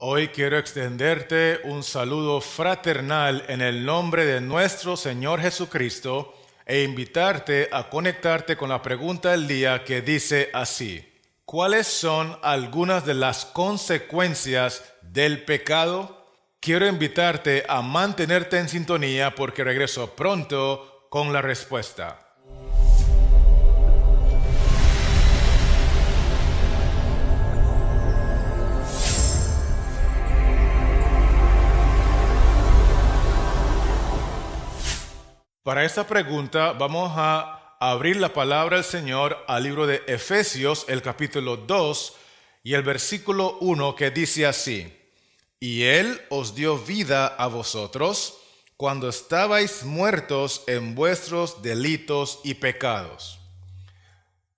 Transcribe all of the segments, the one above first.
Hoy quiero extenderte un saludo fraternal en el nombre de nuestro Señor Jesucristo e invitarte a conectarte con la pregunta del día que dice así: ¿cuáles son algunas de las consecuencias del pecado? Quiero invitarte a mantenerte en sintonía porque regreso pronto con la respuesta. Para esta pregunta vamos a abrir la palabra del Señor al libro de Efesios, el capítulo 2 y el versículo 1, que dice así: y Él os dio vida a vosotros cuando estabais muertos en vuestros delitos y pecados.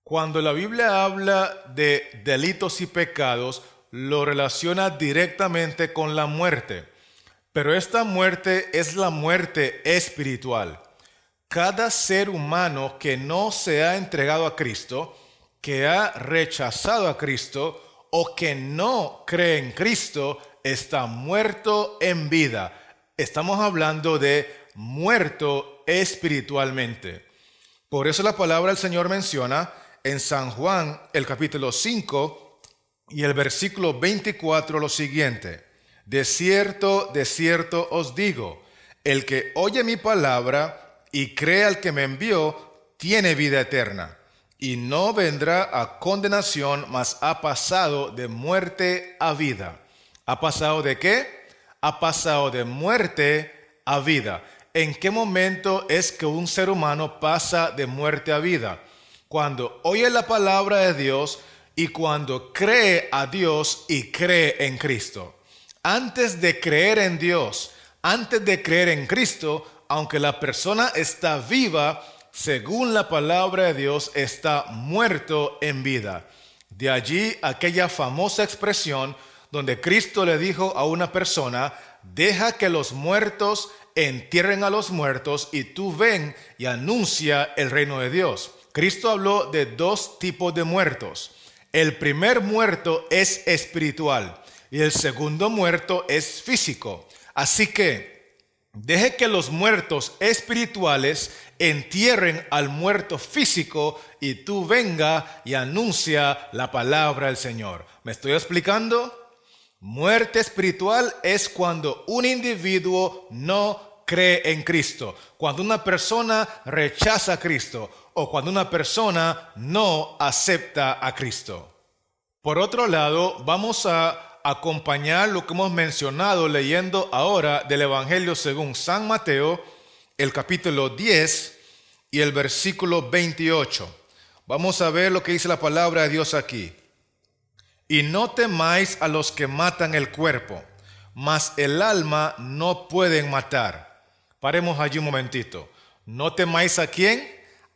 Cuando la Biblia habla de delitos y pecados, lo relaciona directamente con la muerte. Pero esta muerte es la muerte espiritual. Cada ser humano que no se ha entregado a Cristo, que ha rechazado a Cristo o que no cree en Cristo, está muerto en vida. Estamos hablando de muerto espiritualmente. Por eso la palabra del Señor menciona en San Juan, el capítulo 5 y el versículo 24 lo siguiente: de cierto os digo, el que oye mi palabra y cree al que me envió, tiene vida eterna, y no vendrá a condenación, mas ha pasado de muerte a vida. ¿Ha pasado de qué? Ha pasado de muerte a vida. ¿En qué momento es que un ser humano pasa de muerte a vida? Cuando oye la palabra de Dios y cuando cree a Dios y cree en Cristo. Antes de creer en Dios, antes de creer en Cristo, aunque la persona está viva, según la palabra de Dios, está muerto en vida. De allí aquella famosa expresión donde Cristo le dijo a una persona: deja que los muertos entierren a los muertos y tú ven y anuncia el reino de Dios. Cristo habló de dos tipos de muertos. El primer muerto es espiritual y el segundo muerto es físico. Así que deje que los muertos espirituales entierren al muerto físico y tú venga y anuncia la palabra del Señor. ¿Me estoy explicando? Muerte espiritual es cuando un individuo no cree en Cristo, cuando una persona rechaza a Cristo o cuando una persona no acepta a Cristo. Por otro lado, vamos a acompañar lo que hemos mencionado leyendo ahora del Evangelio según San Mateo, el capítulo 10 y el versículo 28. Vamos a ver lo que dice la palabra de Dios aquí. Y no temáis a los que matan el cuerpo, mas el alma no pueden matar. Paremos allí un momentito. No temáis ¿a quién?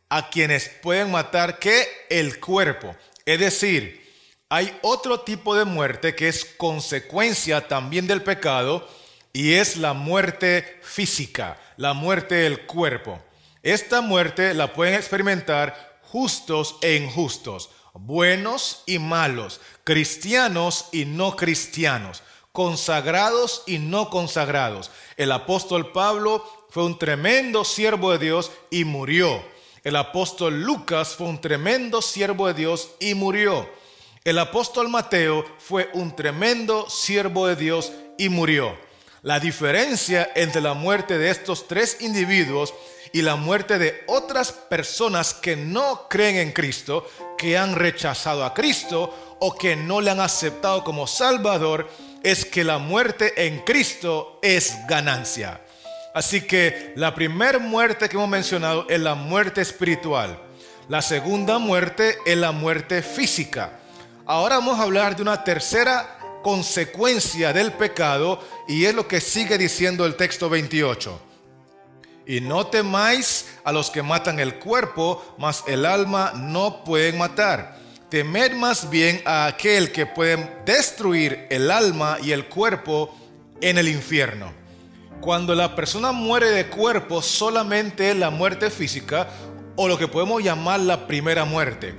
A quienes pueden matar ¿qué? El cuerpo. Es decir, hay otro tipo de muerte que es consecuencia también del pecado y es la muerte física, la muerte del cuerpo. Esta muerte la pueden experimentar justos e injustos, buenos y malos, cristianos y no cristianos, consagrados y no consagrados. El apóstol Pablo fue un tremendo siervo de Dios y murió. El apóstol Lucas fue un tremendo siervo de Dios y murió. El apóstol Mateo fue un tremendo siervo de Dios y murió. La diferencia entre la muerte de estos tres individuos y la muerte de otras personas que no creen en Cristo, que han rechazado a Cristo o que no le han aceptado como Salvador, es que la muerte en Cristo es ganancia. Así que la primera muerte que hemos mencionado es la muerte espiritual. La segunda muerte es la muerte física. Ahora vamos a hablar de una tercera consecuencia del pecado y es lo que sigue diciendo el texto 28. Y no temáis a los que matan el cuerpo, mas el alma no pueden matar. Temed más bien a aquel que puede destruir el alma y el cuerpo en el infierno. Cuando la persona muere de cuerpo, solamente es la muerte física o lo que podemos llamar la primera muerte.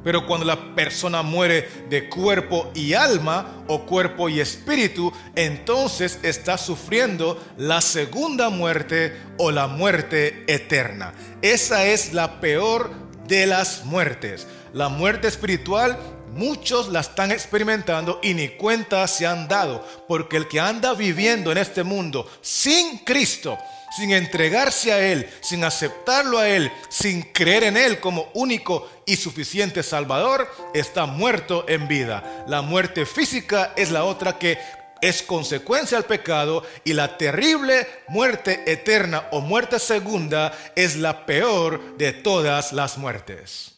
Pero cuando la persona muere de cuerpo y alma o cuerpo y espíritu, entonces está sufriendo la segunda muerte o la muerte eterna. Esa es la peor de las muertes. La muerte espiritual, muchos la están experimentando y ni cuenta se han dado, porque el que anda viviendo en este mundo sin Cristo, sin entregarse a Él, sin aceptarlo a Él, sin creer en Él como único y suficiente Salvador, está muerto en vida. La muerte física es la otra que es consecuencia del pecado, y la terrible muerte eterna o muerte segunda es la peor de todas las muertes.